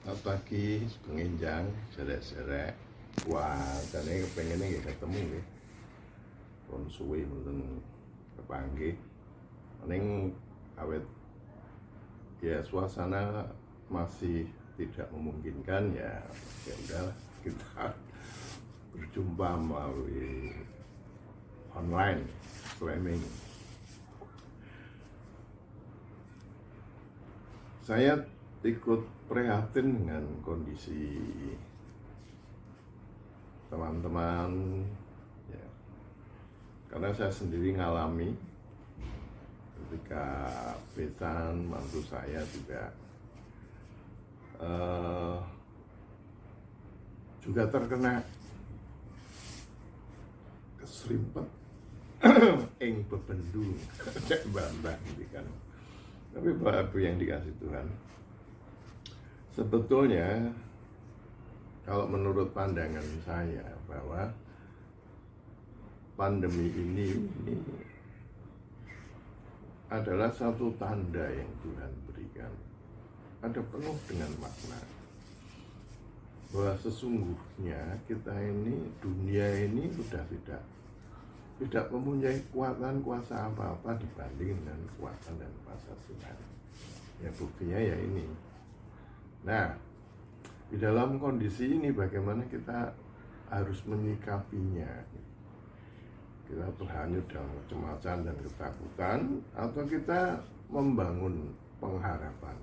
Selamat pagi, penginjang, serek-serek. Wah, jane kepengine nggih ketemu nggih. Pun suwe mboten kepanggih. Ning awet ya suasana masih tidak memungkinkan ya, ya udahlah kita berjumpa melalui online streaming. Saya ikut prihatin dengan kondisi teman-teman ya, karena saya sendiri ngalami ketika besan mantu saya juga terkena keserimpet ing bebendu cek bantah gitu kan. Tapi Bapak Ibu yang dikasih Tuhan, sebetulnya kalau menurut pandangan saya bahwa pandemi ini adalah satu tanda yang Tuhan berikan, ada penuh dengan makna, bahwa sesungguhnya kita ini, dunia ini sudah tidak mempunyai kekuatan kuasa apa-apa dibanding dengan kekuatan dan kuasa Tuhan. Ya buktinya ya ini. Nah, di dalam kondisi ini bagaimana kita harus menyikapinya? Kita terhanyut dalam kecemasan dan ketakutan, atau kita membangun pengharapan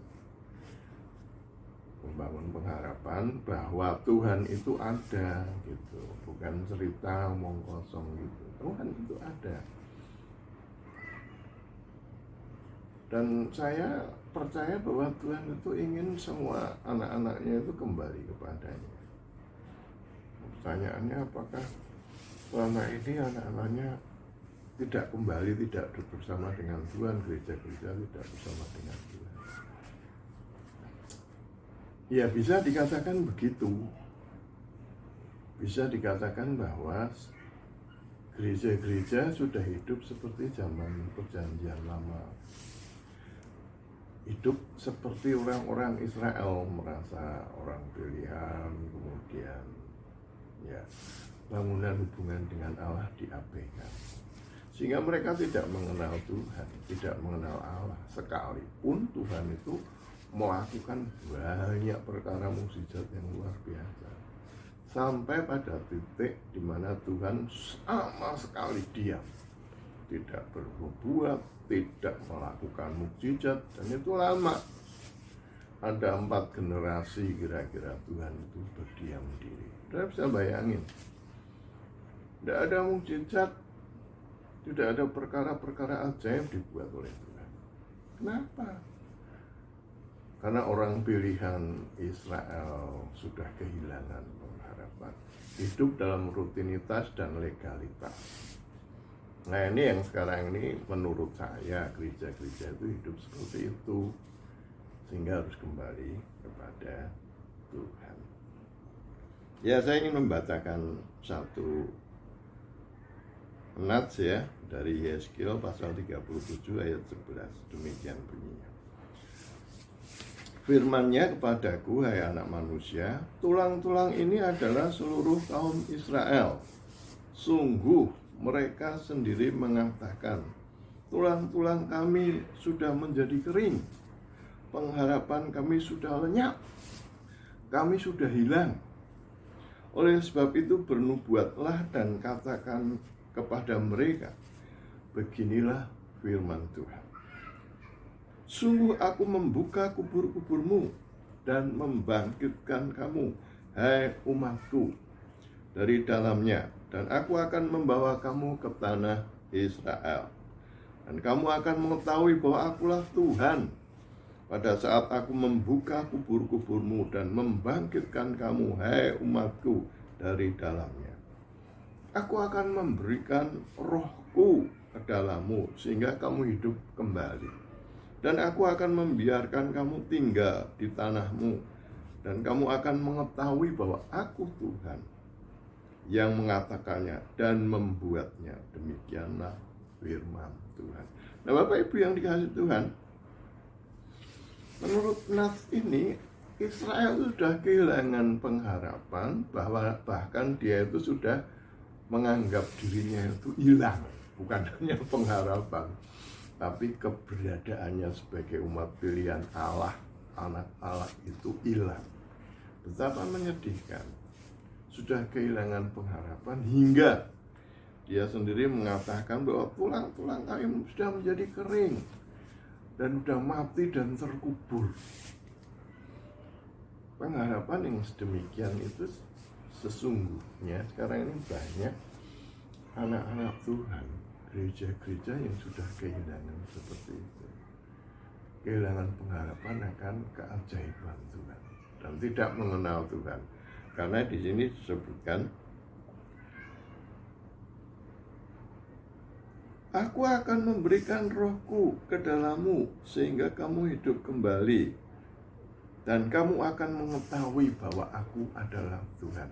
bahwa Tuhan itu ada gitu, bukan cerita omong kosong gitu. Tuhan itu ada, dan saya percaya bahwa Tuhan itu ingin semua anak-anaknya itu kembali kepadanya. Pertanyaannya, apakah selama ini anak-anaknya tidak kembali, tidak bersama dengan Tuhan, gereja-gereja tidak bersama dengan Tuhan? Ya bisa dikatakan begitu. Bisa dikatakan bahwa gereja-gereja sudah hidup seperti zaman perjanjian lama. Hidup seperti orang-orang Israel, merasa orang pilihan, kemudian ya bangunan hubungan dengan Allah diabaikan. Sehingga mereka tidak mengenal Tuhan, tidak mengenal Allah. Sekalipun Tuhan itu melakukan banyak perkara mukjizat yang luar biasa, sampai pada titik di mana Tuhan sama sekali diam, tidak berbuat, tidak melakukan mukjizat, dan itu lama. Ada 4 generasi kira-kira Tuhan itu berdiam diri. Saya bisa bayangin, tidak ada mukjizat, tidak ada perkara-perkara ajaib dibuat oleh Tuhan. Kenapa? Karena orang pilihan Israel sudah kehilangan pengharapan, hidup dalam rutinitas dan legalitas. Nah ini yang sekarang ini menurut saya gereja-gereja itu hidup seperti itu, sehingga harus kembali kepada Tuhan. Ya, saya ingin membacakan satu nats ya dari Yeskiel pasal 37 ayat 11. Demikian bunyinya. Firman-Nya kepadaku, hai anak manusia, tulang-tulang ini adalah seluruh kaum Israel. Sungguh mereka sendiri mengatakan, tulang-tulang kami sudah menjadi kering, pengharapan kami sudah lenyap, kami sudah hilang. Oleh sebab itu bernubuatlah dan katakan kepada mereka, beginilah firman Tuhan. Sungguh aku membuka kubur-kuburmu dan membangkitkan kamu, hai umatku, dari dalamnya, dan aku akan membawa kamu ke tanah Israel. Dan kamu akan mengetahui bahwa akulah Tuhan, pada saat aku membuka kubur-kuburmu dan membangkitkan kamu, hai umatku, dari dalamnya. Aku akan memberikan rohku ke dalammu, sehingga kamu hidup kembali. Dan aku akan membiarkan kamu tinggal di tanahmu, dan kamu akan mengetahui bahwa aku Tuhan yang mengatakannya dan membuatnya. Demikianlah firman Tuhan. Nah Bapak Ibu yang dikasihi Tuhan, menurut nats ini Israel itu sudah kehilangan pengharapan, bahwa bahkan dia itu sudah menganggap dirinya itu hilang, bukan hanya pengharapan, tapi keberadaannya sebagai umat pilihan Allah, anak Allah itu hilang. Betapa menyedihkan, sudah kehilangan pengharapan hingga dia sendiri mengatakan bahwa tulang-tulang kami sudah menjadi kering dan sudah mati dan terkubur. Pengharapan yang sedemikian itu sesungguhnya sekarang ini banyak anak-anak Tuhan, gereja-gereja yang sudah kehilangan seperti itu, kehilangan pengharapan akan keajaiban Tuhan dan tidak mengenal Tuhan. Karena di sini disebutkan, Aku akan memberikan rohku ke dalammu sehingga kamu hidup kembali, dan kamu akan mengetahui bahwa aku adalah Tuhan.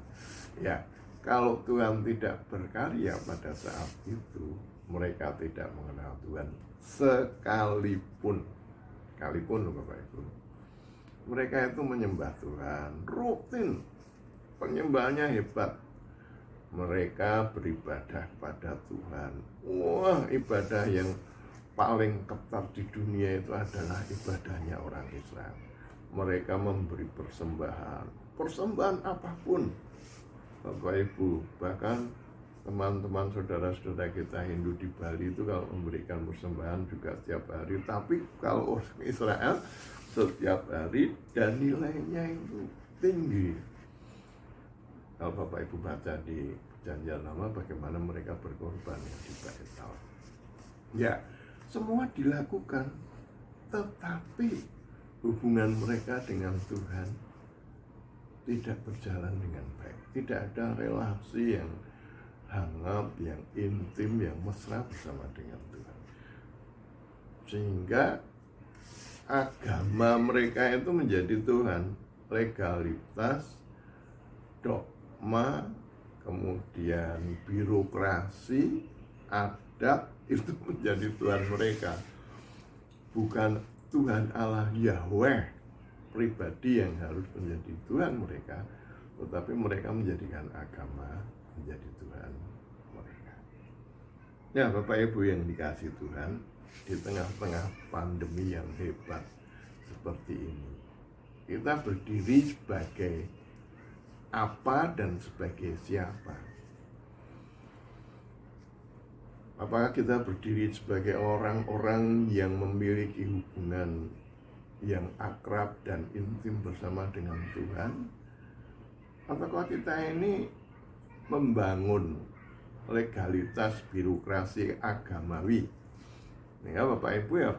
Ya, kalau Tuhan tidak berkarya pada saat itu, mereka tidak mengenal Tuhan sekalipun Bapak Ibu. Mereka itu menyembah Tuhan rutin, penyembahannya hebat. Mereka beribadah pada Tuhan. Wah, ibadah yang paling ketat di dunia itu adalah ibadahnya orang Israel. Mereka memberi persembahan apapun, Bapak Ibu. Bahkan teman-teman saudara-saudara kita Hindu di Bali itu kalau memberikan persembahan juga setiap hari. Tapi kalau orang Israel setiap hari, dan nilainya itu tinggi. Kalau Bapak Ibu baca di Perjanjian Lama bagaimana mereka berkorban di Baital. Ya, semua dilakukan, tetapi hubungan mereka dengan Tuhan tidak berjalan dengan baik. Tidak ada relasi yang hangat, yang intim, yang mesra bersama dengan Tuhan. Sehingga agama mereka itu menjadi Tuhan, legalitas, dogma, kemudian birokrasi, adat itu menjadi Tuhan mereka. Bukan Tuhan Allah Yahweh pribadi yang harus menjadi Tuhan mereka, tetapi mereka menjadikan agama menjadi Tuhan mereka. Ya, Bapak Ibu yang dikasihi Tuhan, di tengah-tengah pandemi yang hebat seperti ini, kita berdiri sebagai apa dan sebagai siapa? Apakah kita berdiri sebagai orang-orang yang memiliki hubungan yang akrab dan intim bersama dengan Tuhan? Ataukah kita ini membangun legalitas birokrasi agamawi? Ya Bapak Ibu ya,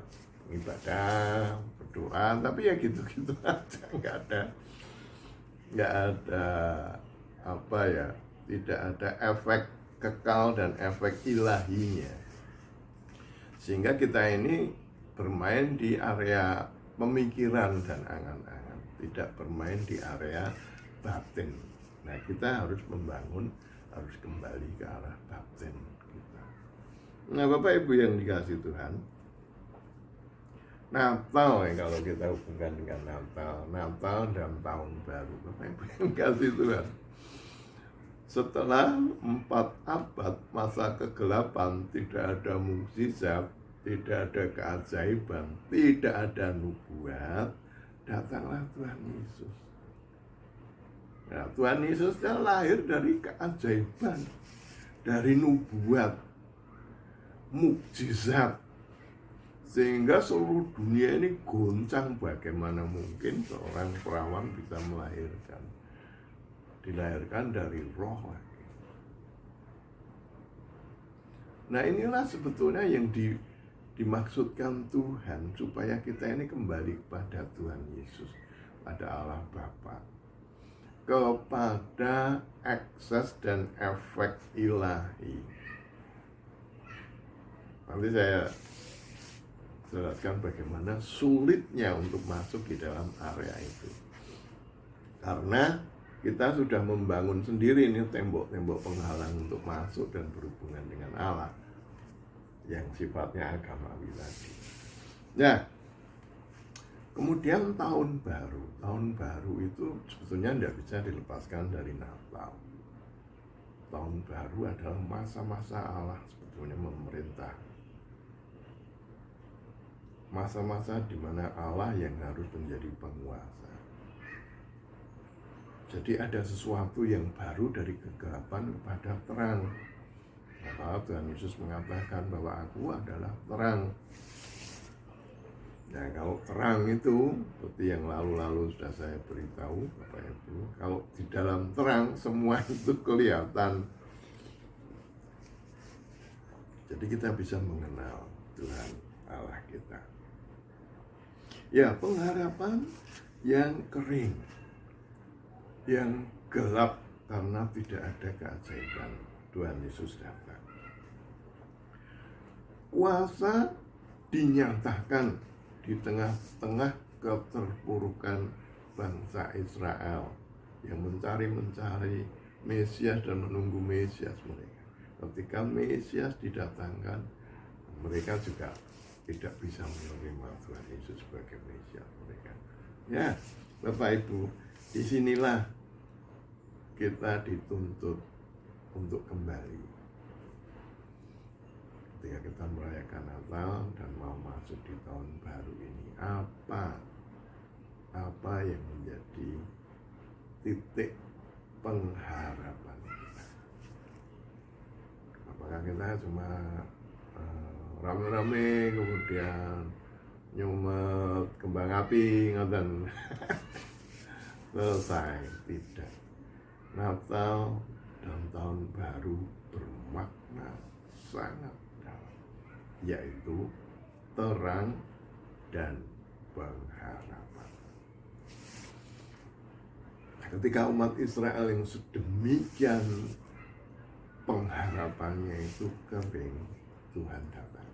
ibadah, berdoa, tapi ya gitu-gitu aja, nggak ada apa ya, tidak ada efek kekal dan efek ilahinya. Sehingga kita ini bermain di area pemikiran dan angan-angan, tidak bermain di area batin. Nah, kita harus harus kembali ke arah batin kita. Nah, Bapak Ibu yang dikasihi Tuhan, Natal ya, kalau kita hubungkan dengan Natal dan Tahun Baru, Bapak Ibu yang dikasihi Tuhan, setelah 4 abad masa kegelapan, tidak ada mukjizat, tidak ada keajaiban, tidak ada nubuat, datanglah Tuhan Yesus. Nah, Tuhan Yesus lahir dari keajaiban, dari nubuat, mukjizat, sehingga seluruh dunia ini goncang. Bagaimana mungkin seorang perawan bisa dilahirkan dari roh lagi. Nah, inilah sebetulnya yang dimaksudkan Tuhan, supaya kita ini kembali kepada Tuhan Yesus, pada Allah Bapa, kepada ekses dan efek ilahi. Nanti saya jelaskan bagaimana sulitnya untuk masuk di dalam area itu, karena kita sudah membangun sendiri ini tembok-tembok penghalang untuk masuk dan berhubungan dengan Allah yang sifatnya agamawi tadi. Nah, Kemudian tahun baru. Tahun baru itu sebetulnya tidak bisa dilepaskan dari Natal. Tahun baru adalah masa-masa Allah sebetulnya memerintah. Masa-masa di mana Allah yang harus menjadi penguasa. Jadi ada sesuatu yang baru dari kegelapan kepada terang. Maka Tuhan Yesus mengatakan bahwa aku adalah terang. Nah, kalau terang itu seperti yang lalu-lalu sudah saya beritahu Bapak Ibu, kalau di dalam terang semua itu kelihatan. Jadi kita bisa mengenal Tuhan Allah kita. Ya, pengharapan yang kering, yang gelap karena tidak ada keajaiban. Tuhan Yesus datang. Kuasa dinyatakan di tengah-tengah keterpurukan bangsa Israel yang mencari Mesias dan menunggu Mesias mereka. Ketika Mesias didatangkan, mereka juga tidak bisa menerima Tuhan Yesus sebagai Mesias mereka. Ya, Bapak Ibu, disinilah kita dituntut untuk kembali. Ketika kita merayakan Natal dan mau masuk di tahun baru ini, apa yang menjadi titik pengharapan kita? Apakah kita cuma rame-rame kemudian nyumet kembang api ngoten selesai? Tidak. Natal dan tahun baru bermakna sangat dalam, yaitu terang dan pengharapan. Ketika umat Israel yang sedemikian pengharapannya itu kering, Tuhan datang.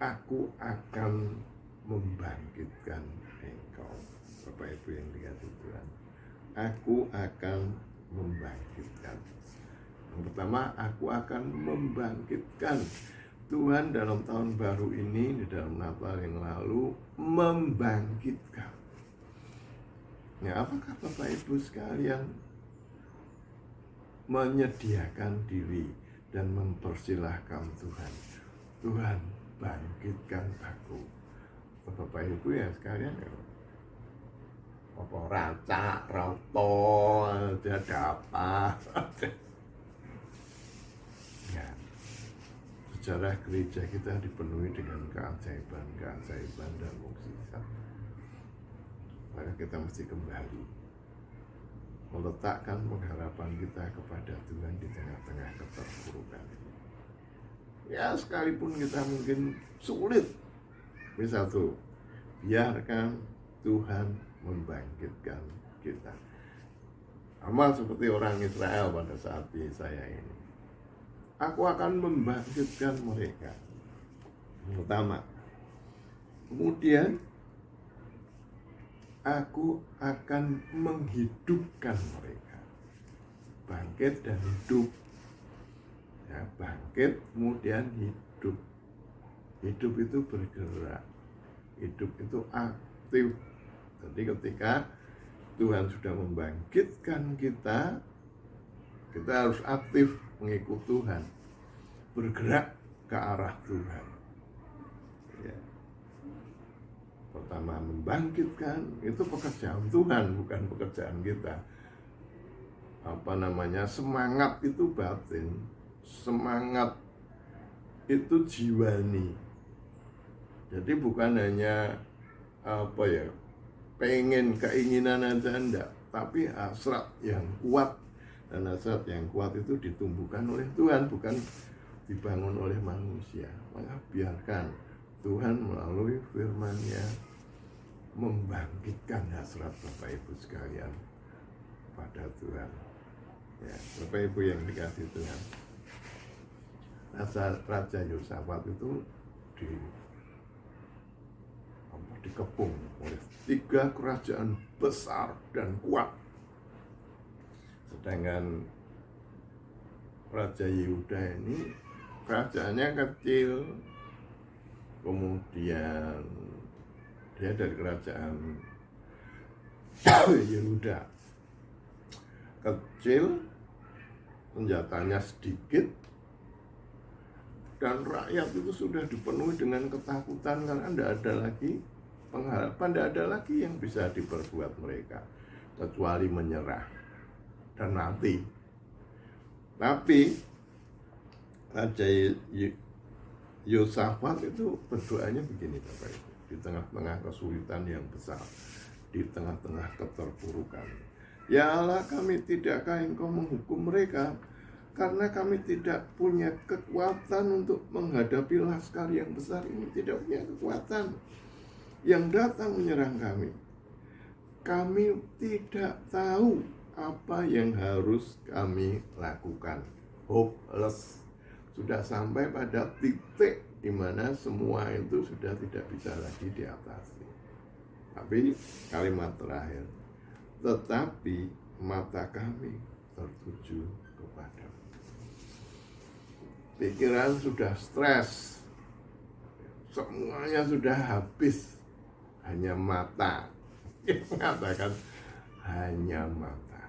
Aku akan membangkitkan engkau. Bapak Ibu yang dikasihi Tuhan, aku akan membangkitkan. Yang pertama, aku akan membangkitkan. Tuhan dalam tahun baru ini, di dalam Natal yang lalu, membangkitkan. Ya, apakah Bapak Ibu sekalian menyediakan diri dan mempersilahkan Tuhan? Tuhan, bangkitkan aku. Bapak Ibu ya sekalian, ya, apa racak, roto, ada apa? Ya, sejarah gereja kita dipenuhi dengan keajaiban dan mukjizat. Maka kita mesti kembali meletakkan pengharapan kita kepada Tuhan di tengah-tengah keterpurukan ini. Ya, sekalipun kita mungkin sulit, bisa tuh, biarkan Tuhan membangkitkan kita. Sama seperti orang Israel pada saat Yesaya ini. Aku akan membangkitkan mereka. Pertama. Kemudian aku akan menghidupkan mereka. Bangkit dan hidup. Ya, bangkit kemudian hidup. Hidup itu bergerak. Hidup itu aktif. Jadi ketika Tuhan sudah membangkitkan kita, kita harus aktif mengikut Tuhan, bergerak ke arah Tuhan. Ya. Pertama, membangkitkan itu pekerjaan Tuhan, bukan pekerjaan kita. Semangat itu batin, semangat itu jiwani. Jadi bukan hanya pengen, keinginan aja, enggak, tapi hasrat yang kuat. Dan hasrat yang kuat itu ditumbuhkan oleh Tuhan, bukan dibangun oleh manusia. Maka biarkan Tuhan melalui firman-Nya membangkitkan hasrat Bapak Ibu sekalian pada Tuhan. Ya, Bapak Ibu yang dikasihi Tuhan, Raja Yosafat itu dikepung oleh 3 kerajaan besar dan kuat. Sedangkan Raja Yehuda ini kerajaannya kecil, kemudian Dia dari kerajaan Yehuda, kecil, senjatanya sedikit, dan rakyat itu sudah dipenuhi dengan ketakutan karena tidak ada lagi pengharapan, tidak ada lagi yang bisa diperbuat mereka kecuali menyerah dan mati. Tapi Raja Yosafat itu berdoanya begini, Bapak Ibu, di tengah-tengah kesulitan yang besar, di tengah-tengah keterpurukan. Ya Allah, kami tidakkah Engkau menghukum mereka, karena kami tidak punya kekuatan untuk menghadapi laskar yang besar ini, tidak punya kekuatan yang datang menyerang kami. Kami tidak tahu apa yang harus kami lakukan. Hopeless. Sudah sampai pada titik di mana semua itu sudah tidak bisa lagi diatasi. Tapi kalimat terakhir, tetapi mata kami tertuju kepada. Pikiran sudah stres, semuanya sudah habis, hanya mata yang mengatakan hanya mata,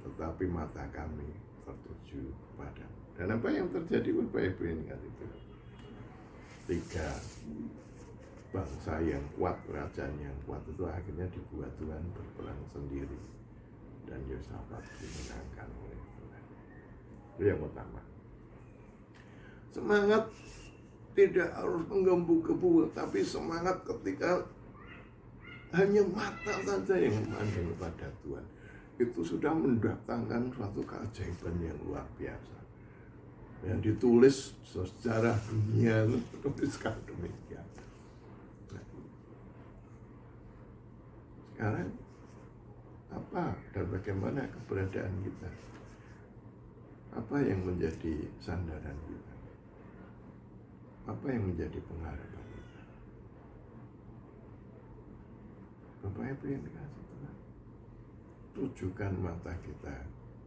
tetapi mata kami tertuju pada. Dan apa yang terjadi Bapak Ibu ingat itu? 3 bangsa yang kuat, kerajaan yang kuat itu akhirnya dibuat Tuhan berperang sendiri, dan Yosafat dimenangkan oleh Tuhan. Itu yang pertama. Semangat tidak harus menggebu-gebu, tapi semangat ketika hanya mata saja yang memandang kepada Tuhan, itu sudah mendatangkan suatu keajaiban yang luar biasa. Yang ditulis sejarah dunia itu tuliskan demikian. Sekarang apa dan bagaimana keberadaan kita? Apa yang menjadi sandaran kita? Apa yang menjadi pengharapan kita? Bapak Ibu yang dikasih Tuhan, tujukan mata kita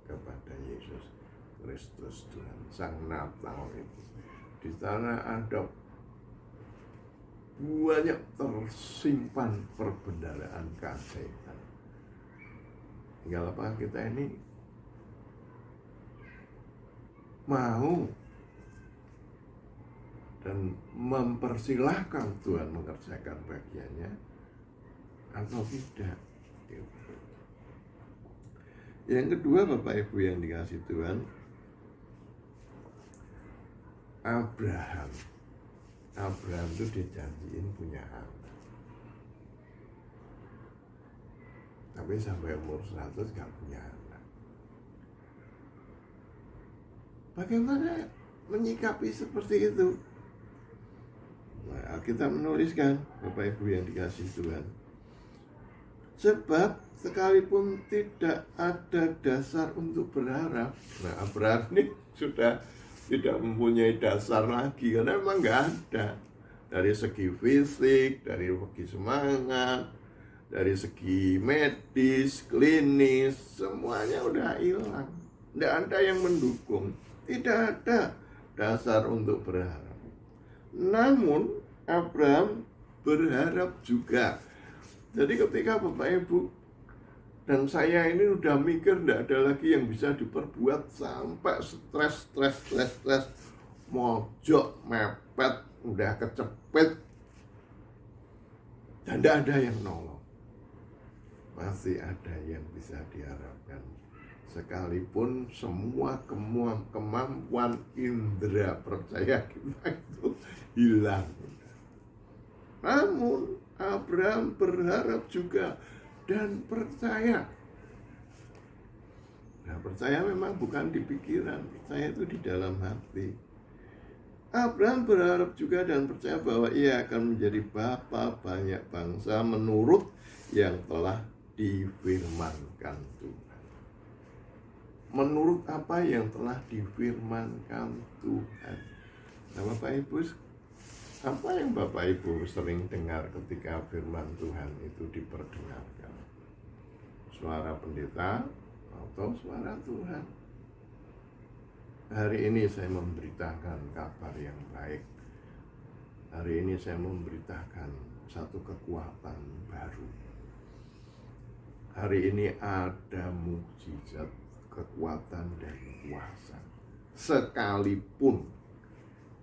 kepada Yesus Kristus Tuhan, Sang Natal itu. Di sana ada banyak tersimpan perbendaharaan keajaiban. Tinggal apa kita ini mau dan mempersilahkan Tuhan mengerjakan bagiannya atau tidak. Yang kedua, Bapak Ibu yang dikasih Tuhan, Abraham itu dijanjiin punya anak, tapi sampai umur 100 gak punya anak. Bagaimana menyikapi seperti itu? Nah, kita menuliskan, Bapak Ibu yang dikasih Tuhan, sebab sekalipun tidak ada dasar untuk berharap. Nah, Abraham ini sudah tidak mempunyai dasar lagi, karena memang nggak ada. Dari segi fisik, dari segi semangat, dari segi medis, klinis, semuanya udah hilang. Tidak ada yang mendukung, tidak ada dasar untuk berharap. Namun Abraham berharap juga. Jadi ketika Bapak Ibu dan saya ini udah mikir tidak ada lagi yang bisa diperbuat, sampai stres, mojok, mepet, udah kecepet, dan tidak ada yang nolong. Masih ada yang bisa diharapkan, sekalipun semua kemampuan indera percaya kita itu hilang. Namun Abraham berharap juga dan percaya. Nah, percaya memang bukan di pikiran, percaya itu di dalam hati. Abraham berharap juga dan percaya bahwa ia akan menjadi bapa banyak bangsa menurut yang telah difirmankan Tuhan. Menurut apa yang telah difirmankan Tuhan. Nah, Bapak Ibu, apa yang Bapak Ibu sering dengar ketika firman Tuhan itu diperdengarkan? Suara pendeta atau suara Tuhan? Hari ini saya memberitakan kabar yang baik. Hari ini saya memberitakan satu kekuatan baru. Hari ini ada mukjizat, kekuatan dan kuasa. Sekalipun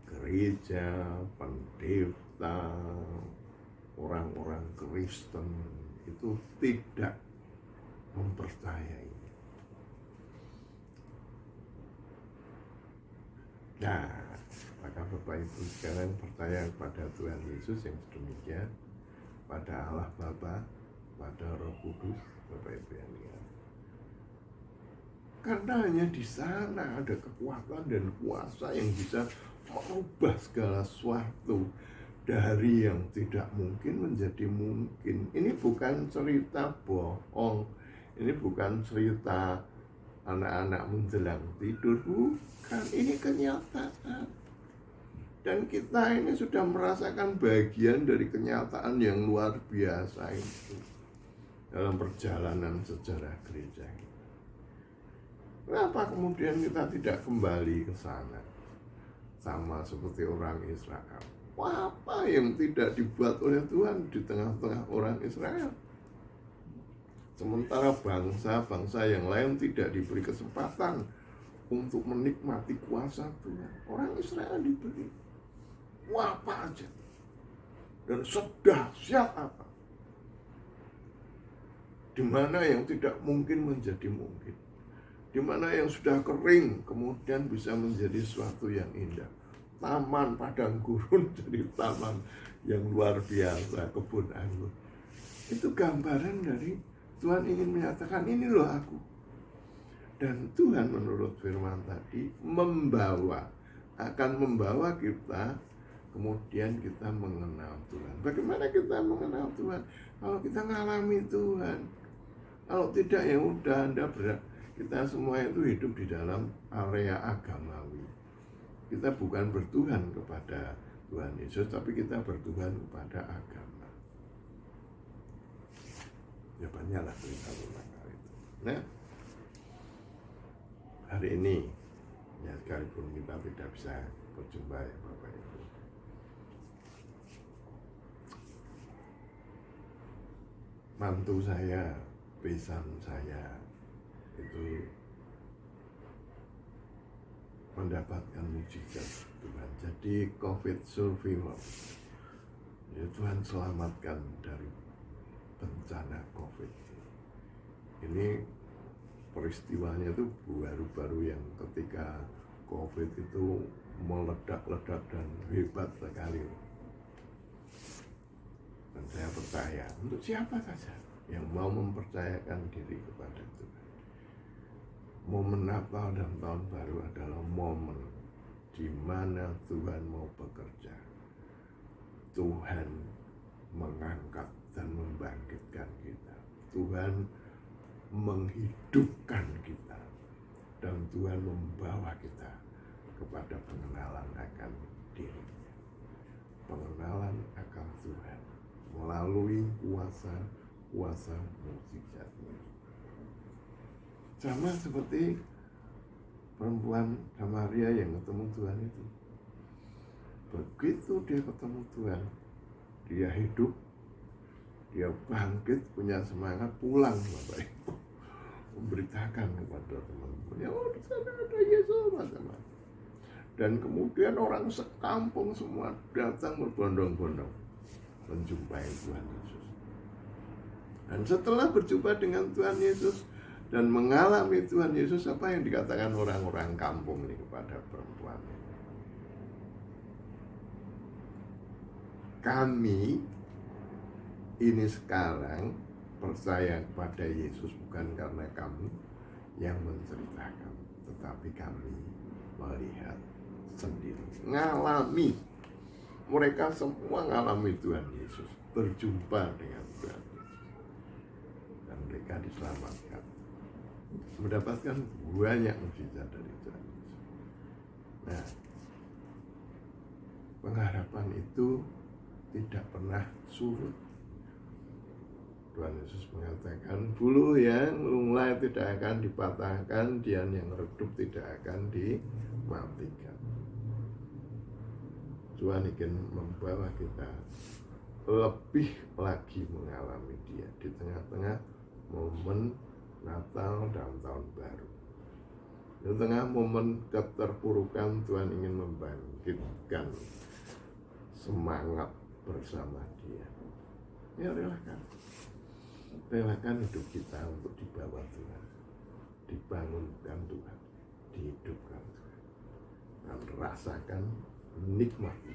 gereja, pendeta, orang-orang Kristen itu tidak mempercayai. Nah, maka Bapak Ibu sekarang percaya kepada Tuhan Yesus yang sedemikian, pada Allah Bapa, pada Roh Kudus, Bapak Ibu yang lihat. Karena hanya di sana ada kekuatan dan kuasa yang bisa merubah segala sesuatu dari yang tidak mungkin menjadi mungkin. Ini bukan cerita bohong, ini bukan cerita anak-anak menjelang tidur, bukan, ini kenyataan. Dan kita ini sudah merasakan bagian dari kenyataan yang luar biasa itu dalam perjalanan sejarah gereja kita. Kenapa kemudian kita tidak kembali ke sana? Sama seperti orang Israel. Apa yang tidak dibuat oleh Tuhan di tengah-tengah orang Israel? Sementara bangsa-bangsa yang lain tidak diberi kesempatan untuk menikmati kuasa Tuhan, orang Israel diberi apa aja dan sedahsyat apa, di mana yang tidak mungkin menjadi mungkin, di mana yang sudah kering kemudian bisa menjadi sesuatu yang indah. Taman padang gurun jadi taman yang luar biasa, kebun anggur. Itu gambaran dari Tuhan ingin menyatakan, ini loh aku. Dan Tuhan menurut firman tadi akan membawa kita, kemudian kita mengenal Tuhan. Bagaimana kita mengenal Tuhan? Kalau kita ngalami Tuhan. Kalau tidak ya udah, kita semua itu hidup di dalam area agamawi. Kita bukan bertuhan kepada Tuhan Yesus, tapi kita bertuhan kepada agama. Ya banyaklah cerita tentang hal itu. Nah, hari ini ya sekalipun kita tidak bisa berjumpa ya Bapak Ibu, mantu saya, besan saya itu mendapatkan mujizat Tuhan, jadi COVID survivor. Ya, Tuhan selamatkan dari bencana COVID. Ini peristiwanya itu baru-baru yang ketika COVID itu meledak-ledak dan hebat sekali. Dan saya percaya untuk siapa saja yang mau mempercayakan diri kepada Tuhan. Momen Natal dan Tahun Baru adalah momen di mana Tuhan mau bekerja. Tuhan mengangkat dan membangkitkan kita. Tuhan menghidupkan kita. Dan Tuhan membawa kita kepada pengenalan akan dirinya. Pengenalan akan Tuhan melalui kuasa mukjizatnya. Sama seperti perempuan Samaria yang ketemu Tuhan itu. Begitu dia ketemu Tuhan, dia hidup, dia bangkit, punya semangat, pulang Bapak Ibu, memberitakan kepada teman-temannya, oh di sana ada Yesus macam-macam. Dan kemudian orang sekampung semua datang berbondong-bondong menjumpai Tuhan Yesus. Dan setelah berjumpa dengan Tuhan Yesus dan mengalami Tuhan Yesus, apa yang dikatakan orang-orang kampung ini kepada perempuan ini? Kami ini sekarang percaya kepada Yesus bukan karena kamu yang menceritakan, tetapi kami melihat sendiri, ngalami. Mereka semua ngalami Tuhan Yesus, berjumpa dengan Tuhan Yesus, dan mereka diselamatkan, mendapatkan banyak mukjizat dari Tuhan Yesus. Nah, pengharapan itu tidak pernah surut. Tuhan Yesus mengatakan, bulu yang lunglai tidak akan dipatahkan, dian yang redup tidak akan dimatikan. Tuhan ingin membawa kita lebih lagi mengalami dia di tengah-tengah momen Natal dan Tahun Baru. Di tengah momen keterpurukan, Tuhan ingin membangkitkan semangat bersama dia. Ya relakan hidup kita untuk dibawa Tuhan, dibangunkan Tuhan, dihidupkan Tuhan, dan rasakan nikmati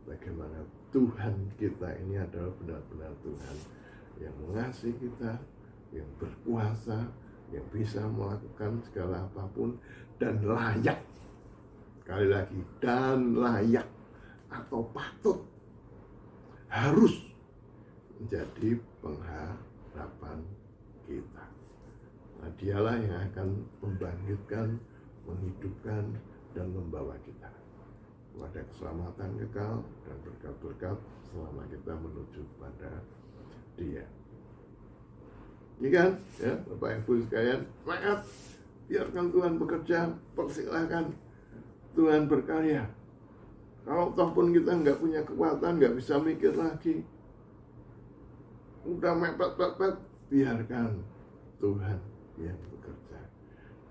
bagaimana Tuhan kita ini adalah benar-benar Tuhan yang mengasihi kita, yang berkuasa, yang bisa melakukan segala apapun, dan layak, sekali lagi, dan layak atau patut, harus menjadi pengharapan kita. Nah, dialah yang akan membangkitkan, menghidupkan, dan membawa kita kepada keselamatan kekal dan berkat-berkat selama kita menuju pada dia. Ini kan, ya, Bapak Ibu sekalian, semangat, biarkan Tuhan bekerja, persilahkan Tuhan berkarya. Kalau toh pun kita nggak punya kekuatan, nggak bisa mikir lagi, udah mepet-mepet, biarkan Tuhan yang bekerja,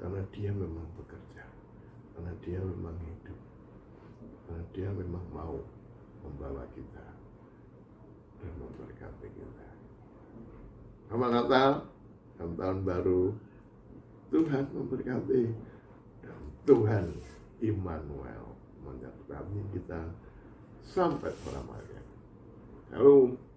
karena Dia memang bekerja, karena Dia memang hidup, karena Dia memang mau membawa kita dan memberkati kita. Selamat Natal dan Tahun Baru. Tuhan memberkati, dan Tuhan Immanuel menyertai kita sampai selamanya. Shalom.